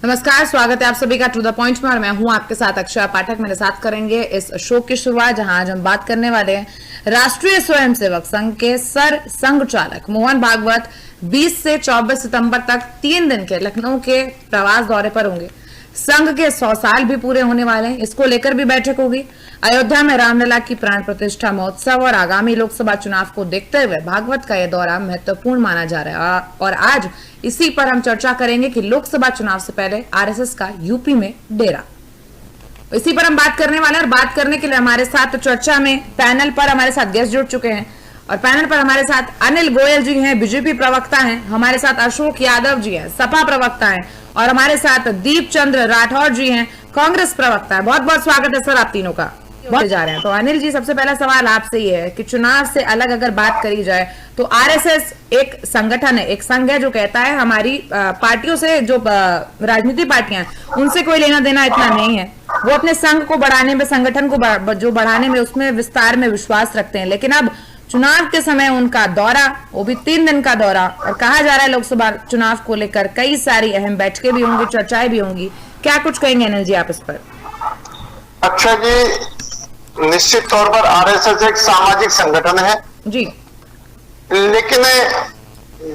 नमस्कार, स्वागत है आप सभी का टू द पॉइंट में और मैं हूं आपके साथ अक्षय पाठक। मेरे साथ करेंगे इस शो की शुरुआत, जहां आज हम बात करने वाले हैं राष्ट्रीय स्वयंसेवक संघ के सर संघ चालक मोहन भागवत 20 से 24 सितंबर तक 3 दिन के लखनऊ के प्रवास दौरे पर होंगे। संघ के 100 साल भी पूरे होने वाले हैं, इसको लेकर भी बैठक होगी। अयोध्या में रामलला की प्राण प्रतिष्ठा महोत्सव और आगामी लोकसभा चुनाव को देखते हुए भागवत का यह दौरा महत्वपूर्ण माना जा रहा है और आज इसी पर हम चर्चा करेंगे कि लोकसभा चुनाव से पहले आरएसएस का यूपी में डेरा। इसी पर हम बात करने वाले हैं और बात करने के लिए हमारे साथ चर्चा में पैनल पर हमारे साथ गेस्ट जुड़ चुके हैं और पैनल पर हमारे साथ अनिल गोयल जी हैं, बीजेपी प्रवक्ता हैं, हमारे साथ अशोक यादव जी हैं, सपा प्रवक्ता हैं और हमारे साथ दीप चंद्र राठौर जी हैं, कांग्रेस प्रवक्ता है। बहुत बहुत स्वागत है सर आप तीनों का। बहुत जा रहे हैं तो अनिल जी, सबसे पहला सवाल आपसे ये है कि चुनाव से अलग अगर बात करी जाए तो आरएसएस एक संगठन है, एक संघ है जो कहता है हमारी पार्टियों से, जो राजनीतिक पार्टियां हैं उनसे कोई लेना देना इतना नहीं है। वो अपने संघ को बढ़ाने में, संगठन को जो बढ़ाने में, उसमें विस्तार में विश्वास रखते हैं। लेकिन अब चुनाव के समय उनका दौरा, वो भी 3 दिन का दौरा, और कहा जा रहा है लोकसभा चुनाव को लेकर कई सारी अहम बैठकें भी होंगी, चर्चाएं भी होंगी। क्या कुछ कहेंगे अनिल जी आप इस पर? अच्छा जी, निश्चित तौर पर आरएसएस एक सामाजिक संगठन है जी, लेकिन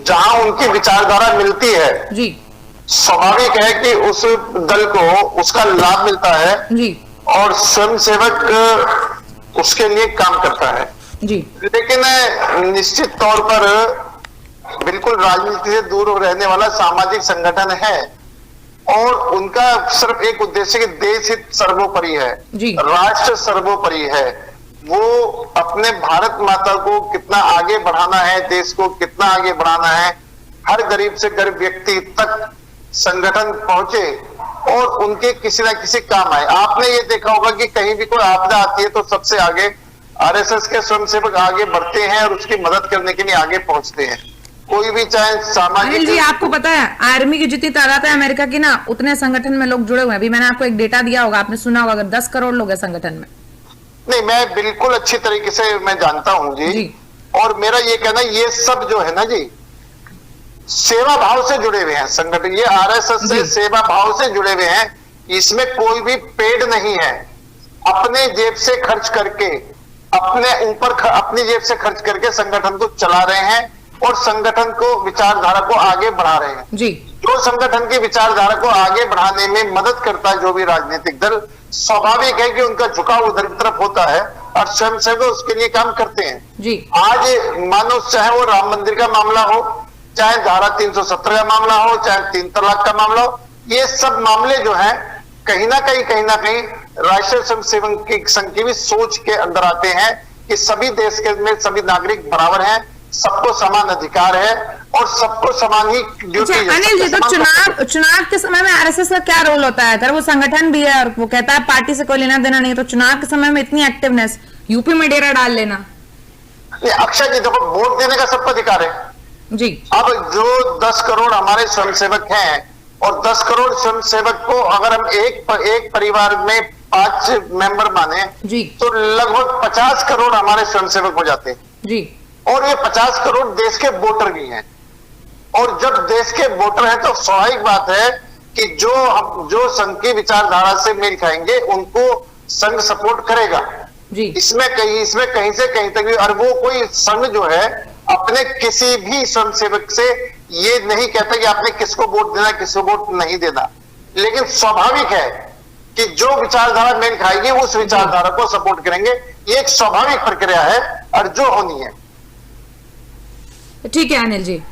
जहां उनकी विचारधारा मिलती है जी, स्वाभाविक है कि उस दल को उसका लाभ मिलता है जी, और स्वयंसेवक उसके लिए काम करता है जी। लेकिन निश्चित तौर पर बिल्कुल राजनीति से दूर रहने वाला सामाजिक संगठन है और उनका सिर्फ एक उद्देश्य कि देश हित सर्वोपरि है, राष्ट्र सर्वोपरि है। वो अपने भारत माता को कितना आगे बढ़ाना है, देश को कितना आगे बढ़ाना है, हर गरीब से गरीब व्यक्ति तक संगठन पहुंचे और उनके किसी ना किसी काम आए। आपने ये देखा होगा कि कहीं भी कोई आपदा आती है तो सबसे आगे आरएसएस के स्वयंसेवक आगे बढ़ते हैं और उसकी मदद करने के लिए आगे पहुंचते हैं। कोई भी चाहे सामाजिक। जी, आपको पता है आर्मी की जितनी तादाद है अमेरिका की ना, उतने संगठन में लोग जुड़े हुए हैं। अभी मैंने आपको एक डेटा दिया होगा, आपने सुना होगा, अगर 10 करोड़ लोग हैं संगठन में। नहीं, मैं बिल्कुल अच्छी तरीके से मैं जानता हूं जी। और मेरा ये कहना, ये सब जो है ना जी, सेवा भाव से जुड़े हुए हैं संगठन। ये आरएसएस से सेवा भाव से जुड़े हुए हैं, इसमें कोई भी पेड नहीं है। अपने जेब से खर्च करके, अपने ऊपर अपनी जेब से खर्च करके संगठन को चला रहे हैं और संगठन को, विचारधारा को आगे बढ़ा रहे हैं जी। जो संगठन की विचारधारा को आगे बढ़ाने में मदद करता है जो भी राजनीतिक दल, स्वाभाविक है कि उनका झुकाव उधर की तरफ होता है और स्वयंसेवक उसके लिए काम करते हैं जी। आज मानो चाहे वो राम मंदिर का मामला हो, चाहे धारा 370 का मामला हो, चाहे 3 तलाक का मामला हो, ये सब मामले जो है कहीं ना कहीं राष्ट्रीय स्वयंसेवक की संघ की भी सोच के अंदर आते हैं कि सभी देश के में सभी नागरिक बराबर हैं, सबको समान अधिकार है और सबको समान ही ड्यूटी है। अनिल जी, तो चुनाव के समय में आरएसएस का क्या रोल होता है? अगर वो संगठन भी है और वो कहता है पार्टी से कोई लेना देना नहीं, तो चुनाव के समय में इतनी एक्टिवनेस, यूपी में डेरा डाल लेना। अक्षय जी देखो, वोट देने का सबको अधिकार है जी। अब जो 10 करोड़ हमारे स्वयंसेवक हैं और 10 करोड़ स्वयंसेवक को अगर हम एक परिवार में 5 मेंबर माने जी, तो लगभग 50 करोड़ हमारे स्वयंसेवक हो जाते हैं जी। और ये 50 करोड़ देश के वोटर भी हैं और जब देश के वोटर हैं तो स्वाभाविक बात है कि जो संघ की विचारधारा से मेल खाएंगे उनको संघ सपोर्ट करेगा जी। इसमें कहीं से कहीं तक भी। और वो कोई संघ जो है अपने किसी भी स्वयंसेवक से ये नहीं कहता कि आपने किसको वोट देना, किसको वोट नहीं देना, लेकिन स्वाभाविक है कि जो विचारधारा मेल खाएगी उस विचारधारा को सपोर्ट करेंगे। ये एक स्वाभाविक प्रक्रिया है और जो होनी है। ठीक है अनिल जी।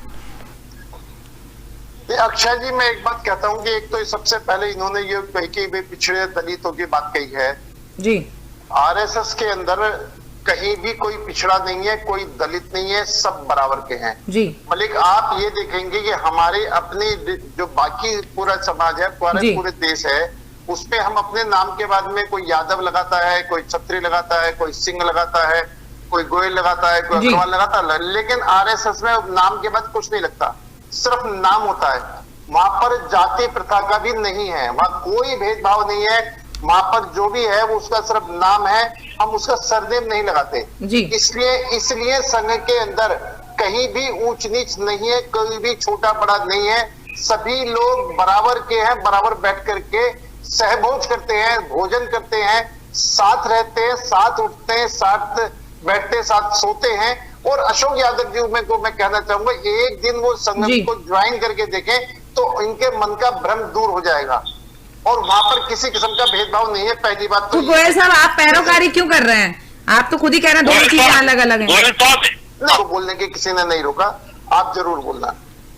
अक्षय जी, मैं एक बात कहता हूं कि एक तो सबसे पहले इन्होंने ये कही कि पिछड़े दलितों की बात कही है जी। आरएसएस के अंदर कहीं भी कोई पिछड़ा नहीं है, कोई दलित नहीं है, सब बराबर के हैं जी। मलिक, आप ये देखेंगे कि हमारे अपने जो बाकी पूरा समाज है, पूरे देश है, उसमें हम अपने नाम के बाद में कोई यादव लगाता है, कोई छत्री लगाता है, कोई सिंह लगाता है, कोई गोयल लगाता है, कोई अग्रवाल लगाता है। लेकिन आरएसएस में नाम के बाद कुछ नहीं लगता, सिर्फ नाम होता है। वहां पर जाति प्रथा का भी नहीं है, वहां कोई भेदभाव नहीं है। वहां पर जो भी है वो उसका सिर्फ नाम है, हम उसका सरनेम नहीं लगाते जी। इसलिए संघ के अंदर कहीं भी ऊंच नीच नहीं है, कोई भी छोटा बड़ा नहीं है। सभी लोग बराबर के हैं, बराबर बैठ करके सहभोज करते हैं, भोजन करते हैं, साथ रहते हैं, साथ उठते हैं, साथ बैठते, साथ सोते हैं। और अशोक यादव जी को मैं कहना चाहूंगा, एक दिन वो संगठन को ज्वाइन करके देखें तो इनके मन का भ्रम दूर हो जाएगा और वहां पर किसी किस्म का भेदभाव नहीं है। पहली बात तो गोयल साहब, आप पैरोकारी क्यों कर रहे हैं? आप तो खुद ही कह रहे हैं दोनों चीजें अलग अलग हैं। तो बोलने के किसी ने नहीं रोका, आप जरूर बोलना।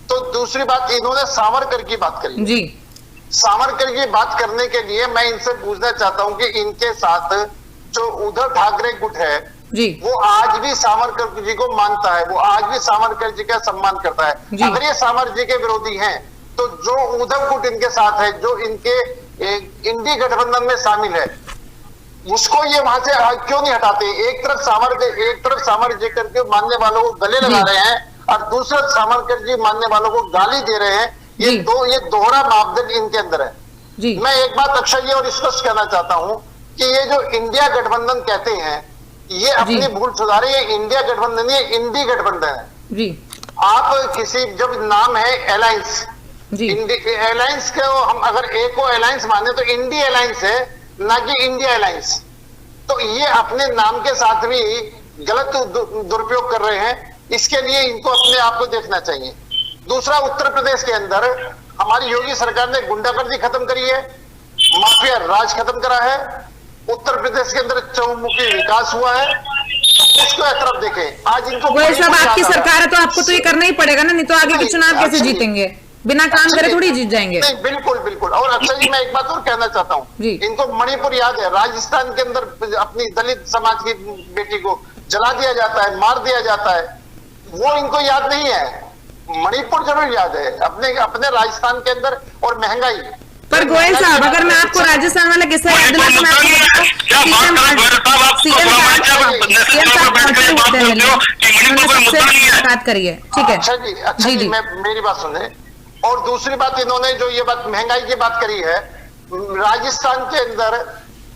तो दूसरी बात, इन्होंने सावरकर की बात करी जी। सावरकर की बात करने के लिए मैं इनसे पूछना चाहता हूं कि इनके साथ जो उद्धव ठाकरे गुट है जी, वो आज भी सावरकर जी को मानता है, वो आज भी सावरकर जी का सम्मान करता है। अगर ये सावरकर जी के विरोधी हैं तो जो उद्धव गुट इनके साथ है, जो इनके इंडी गठबंधन में शामिल है, उसको ये वहां से क्यों नहीं हटाते? एक तरफ सावरकर जी करके मानने वालों को गले लगा रहे हैं और दूसरे सावरकर जी मानने वालों को गाली दे रहे हैं। ये दोहरा मापदंड इनके अंदर है जी। मैं एक बात अक्षय जी और स्पष्ट कहना चाहता हूं कि ये जो इंडिया गठबंधन कहते हैं, ये अपनी भूल सुधारे, ये इंडिया गठबंधन, ये इंडी गठबंधन है जी। आप किसी, जब नाम है अलायंस, अलायंस को हम अगर ए को अलायंस माने तो इंडी अलायंस है, ना कि इंडिया अलायंस। तो ये अपने नाम के साथ भी गलत दुरुपयोग कर रहे हैं। इसके लिए इनको अपने आप को देखना चाहिए। दूसरा, उत्तर प्रदेश के अंदर हमारी योगी सरकार ने गुंडागर्दी खत्म करी है, माफिया राज खत्म करा है, उत्तर प्रदेश के अंदर चहुमुखी विकास हुआ है। उसको एक तरफ देखें, आज इनको सब आपकी सरकार है तो आपको तो ये करना ही पड़ेगा ना, नहीं तो आगे के चुनाव कैसे जीतेंगे? बिना काम करे थोड़ी जीत जाएंगे। नहीं, बिल्कुल बिल्कुल। और अक्षय जी, मैं एक बात और कहना चाहता हूँ, इनको मणिपुर याद है, राजस्थान के अंदर अपनी दलित समाज की बेटी को जला दिया जाता है, मार दिया जाता है, वो इनको याद नहीं है। मणिपुर जरूर याद है, अपने राजस्थान के अंदर। और महंगाई पर गोयल साहब, अगर मैं आपको राजस्थान वाला किस्सा याद दिला तो बात करिए, ठीक है? अच्छा जी, मेरी बात सुने। और दूसरी बात, इन्होंने जो ये बात महंगाई की बात करी है, राजस्थान के अंदर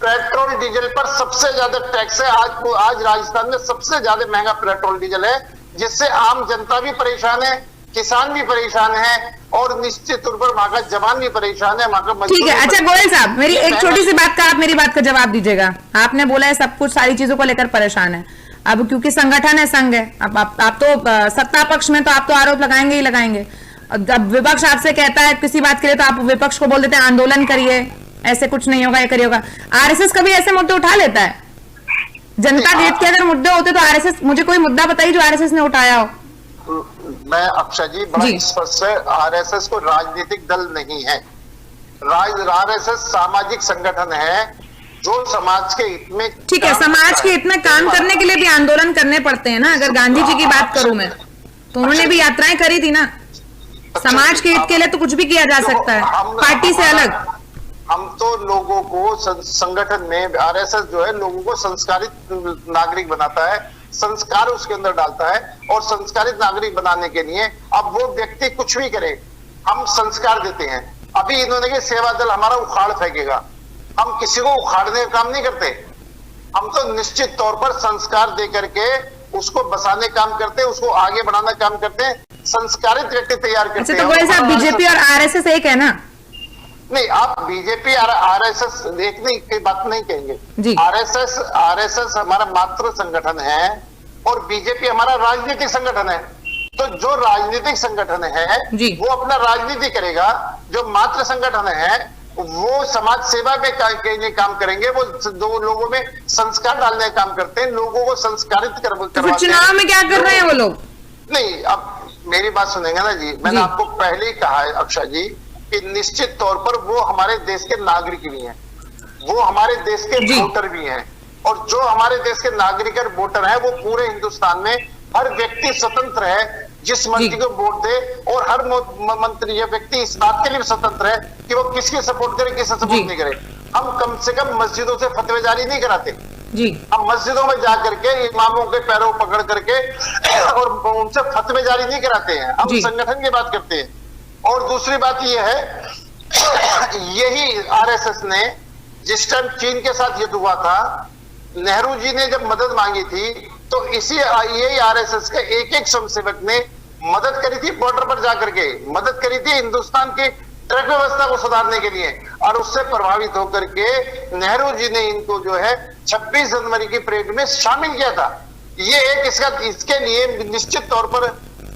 पेट्रोल डीजल पर सबसे ज्यादा टैक्स है। आज राजस्थान में सबसे ज्यादा महंगा पेट्रोल डीजल है, जिससे आम जनता भी परेशान है, किसान भी परेशान है और निश्चित तौर पर वहां का जवान भी परेशान है, वहां का। ठीक है, अच्छा गोयल साहब, मेरी एक छोटी सी बात का आप मेरी बात का जवाब दीजिएगा। आपने बोला है सब कुछ, सारी चीजों को लेकर परेशान है। अब क्योंकि संगठन है, संघ है, अब आप तो सत्ता पक्ष में तो आप तो आरोप लगाएंगे ही लगाएंगे। अब विपक्ष आपसे कहता है किसी बात के लिए तो आप विपक्ष को बोल देते हैं आंदोलन करिए, ऐसे कुछ नहीं होगा, ये करिए होगा। आरएसएस कभी ऐसे मुद्दे उठा लेता है? जनता हित के अगर मुद्दे होते तो आरएसएस, मुझे कोई मुद्दा बताइए जो आरएसएस ने उठाया हो। मैं अक्षय जी बड़ा स्पष्ट है, आरएसएस को राजनीतिक दल नहीं है। आरएसएस सामाजिक संगठन है जो समाज के हित में, ठीक है, समाज के हित में काम करने के लिए भी आंदोलन करने पड़ते हैं ना। अगर गांधी जी की बात करूं मैं, तो उन्होंने भी यात्राएं करी थी ना। समाज के हित के लिए तो कुछ भी किया जा सकता है, पार्टी से अलग। हम तो लोगों को संगठन में, आरएसएस जो है लोगों को संस्कारित नागरिक बनाता है, संस्कार उसके अंदर डालता है। और संस्कारित नागरिक बनाने के लिए अब वो व्यक्ति कुछ भी करे, हम संस्कार देते हैं। अभी इन्होंने कि सेवा दल हमारा उखाड़ फेंकेगा, हम किसी को उखाड़ने का काम नहीं करते। हम तो निश्चित तौर पर संस्कार दे करके उसको बसाने काम करते हैं, उसको आगे बढ़ाना काम करते हैं, संस्कारित व्यक्ति तैयार करते हैं। तो गोयल साहब, बीजेपी और आरएसएस एक है ना? नहीं, आप बीजेपी और आरएसएस एक नहीं, कोई बात नहीं कहेंगे। आरएसएस हमारा मातृ संगठन है और बीजेपी हमारा राजनीतिक संगठन है। तो जो राजनीतिक संगठन है वो अपना राजनीति करेगा, जो मातृ संगठन है वो समाज सेवा में काम करेंगे, वो दो लोगों में संस्कार डालने का काम करते हैं, लोगों को संस्कारित करवाते हैं। चुनाव में क्या कर रहे हैं वो लोग? नहीं, अब मेरी बात सुनेंगे ना जी, मैंने आपको पहले ही कहा है अक्षय जी कि निश्चित तौर पर वो हमारे देश के नागरिक भी हैं, वो हमारे देश के वोटर भी हैं। और जो हमारे देश के नागरिक और वोटर हैं वो पूरे हिंदुस्तान में हर व्यक्ति स्वतंत्र है जिस मंत्री को वोट दे, और हर मंत्री या व्यक्ति इस बात के लिए स्वतंत्र है कि वो किसकी सपोर्ट करे, किसे सपोर्ट नहीं करे। हम कम से कम मस्जिदों से फतवे जारी नहीं कराते जी। हम मस्जिदों में जा करके इमामों के पैरों पकड़ करके और उनसे फतवे जारी नहीं कराते हैं, हम संगठन की बात करते हैं। और दूसरी बात यह है, यही आरएसएस ने जिस टाइम चीन के साथ युद्ध हुआ था, नेहरू जी ने जब मदद मांगी थी, तो यही आरएसएस के एक स्वयंसेवक ने मदद करी थी बॉर्डर पर जाकर के, मदद करी थी हिंदुस्तान की ट्रक व्यवस्था को सुधारने के लिए, और उससे प्रभावित होकर के नेहरू जी ने इनको जो है 26 जनवरी की परेड में शामिल किया था। ये एक इसके लिए निश्चित तौर पर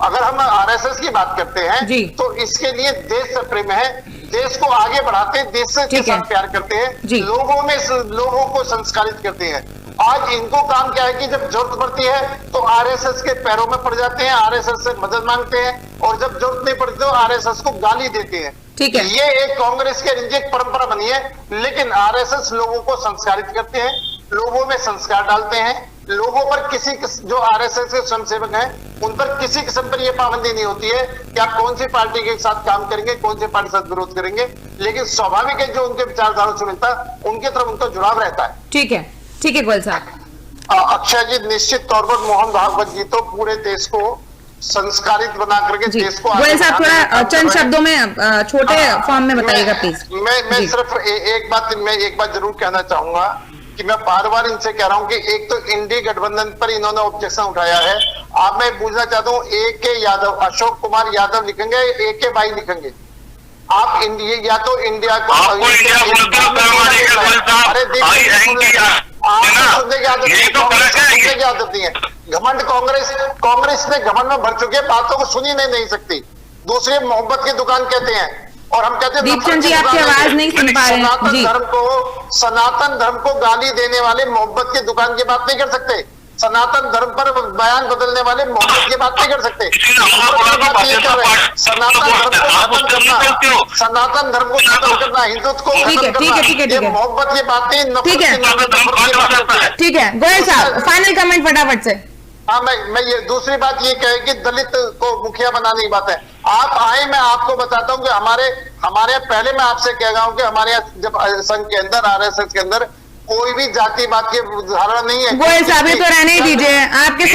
अगर हम आरएसएस की बात करते हैं तो इसके लिए देश से प्रेम है, देश को आगे बढ़ाते हैं, देश से के साथ प्यार करते हैं, लोगों को संस्कारित करते हैं। आज इनको काम क्या है कि जब जरूरत पड़ती है तो आरएसएस के पैरों में पड़ जाते हैं, आरएसएस से मदद मांगते हैं, और जब जरूरत नहीं पड़ती तो आरएसएस को गाली देते हैं। ठीक है, ये एक कांग्रेस के एक परंपरा बनी है, लेकिन आरएसएस लोगों को संस्कारित करते हैं, लोगों में संस्कार डालते हैं, लोगों पर किसी जो आरएसएस के स्वयंसेवक हैं उन पर किसी किस्म पर यह पाबंदी नहीं होती है कि आप कौन सी पार्टी के साथ काम करेंगे, कौन सी पार्टी के साथ विरोध करेंगे, लेकिन स्वाभाविक है जो उनके विचारधारा से मिलता है उनकी तरफ उनका जुड़ाव रहता है। ठीक है, ठीक है गोयल साहब। अक्षय जी, निश्चित तौर पर मोहन भागवत जी तो पूरे देश को संस्कारित बना करके देश को गोयल साहब थोड़ा चंद शब्दों में छोटे फॉर्म में बताइएगा प्लीज। मैं सिर्फ एक बात जरूर कहना चाहूंगा कि मैं बार बार इनसे कह रहा हूं कि एक तो इंडी गठबंधन पर इन्होंने ऑब्जेक्शन उठाया है। आप मैं पूछना चाहता हूं, AK यादव, अशोक कुमार यादव लिखेंगे, AK बाई लिखेंगे? आप इंडिया या तो इंडिया को आदत नहीं है। घमंड कांग्रेस ने घमंड में भर चुकी है, बातों को सुनी नहीं सकती। दूसरे मोहब्बत की दुकान कहते हैं, और हम कहते हैं दीपचंद जी आपकी आवाज नहीं सुन पा रहे हैं। सनातन धर्म को गाली देने वाले मोहब्बत की दुकान की बात नहीं कर सकते, सनातन धर्म पर बयान बदलने वाले मोहब्बत की बात नहीं कर सकते। सनातन धर्म को खत्म करना, हिंदुत्व को खत्म करना, मोहब्बत की बात नहीं। ठीक है गोयल साहब, फाइनल कमेंट फटाफट से। हाँ, मैं ये दूसरी बात ये कहे कि दलित को मुखिया बनाने की बात है। आप आए, मैं आपको बताता हूँ कि हमारे पहले मैं आपसे कह रहा हूँ कि हमारे यहाँ जब संघ के अंदर, आरएसएस के अंदर कोई भी जातिवाद की धारणा नहीं है। गोयल साहब तो रहने ही दीजिए। आपके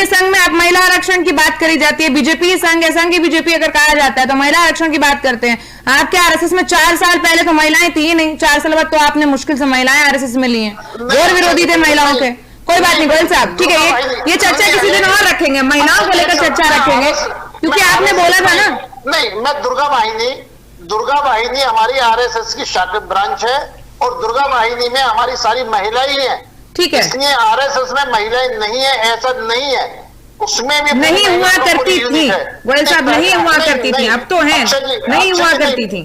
संघ में आप महिला आरक्षण की बात करी जाती है, बीजेपी संघ है, संघ बीजेपी अगर कहा जाता है तो महिला आरक्षण की बात करते हैं। आपके आरएसएस में 4 साल पहले तो महिलाएं थी ही नहीं, 4 साल बाद तो आपने मुश्किल से महिलाएं आरएसएस में ली हैं, और विरोधी थे महिलाओं के। कोई बात नहीं गोयल साहब, ठीक है, ये चर्चा किसी दिन और रखेंगे, महिलाओं को लेकर चर्चा रखेंगे, क्योंकि आपने बोला था ना। नहीं, मैं दुर्गा वाहिनी हमारी आरएसएस की शाखा ब्रांच है, और दुर्गा वाहिनी में हमारी सारी महिलाएं ही हैं। ठीक है, इसलिए आरएसएस में महिलाएं नहीं है ऐसा नहीं है, उसमें भी नहीं हुआ करती थी गोयल साहब, नहीं हुआ करती थी, अब तो है, नहीं हुआ करती थी,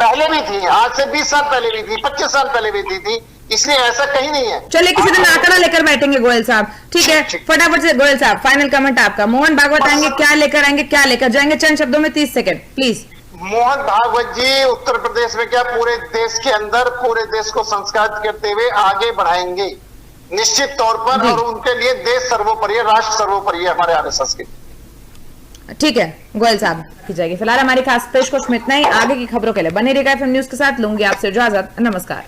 पहले भी थी, आज से 20 साल पहले भी थी, 25 साल पहले भी थी, इसलिए ऐसा कहीं नहीं है। चलिए किसी दिन आंकड़ा लेकर बैठेंगे गोयल साहब, ठीक है। फटाफट से गोयल साहब फाइनल कमेंट आपका। मोहन भागवत आएंगे, क्या लेकर आएंगे, क्या लेकर जाएंगे? चंद शब्दों में 30 सेकंड प्लीज। मोहन भागवत जी उत्तर प्रदेश में क्या पूरे देश के अंदर पूरे देश को संस्कारित करते हुए आगे बढ़ाएंगे निश्चित तौर पर, और उनके लिए देश सर्वोपरि है, राष्ट्र सर्वोपरि है हमारे आरएसएस के। ठीक है गोयल साहब की जाएगी। फिलहाल हमारी खास पेशकश में इतना ही। आगे की खबरों के लिए बने रहिएगा FM न्यूज के साथ। लूंगी आपसे इजाजत, नमस्कार।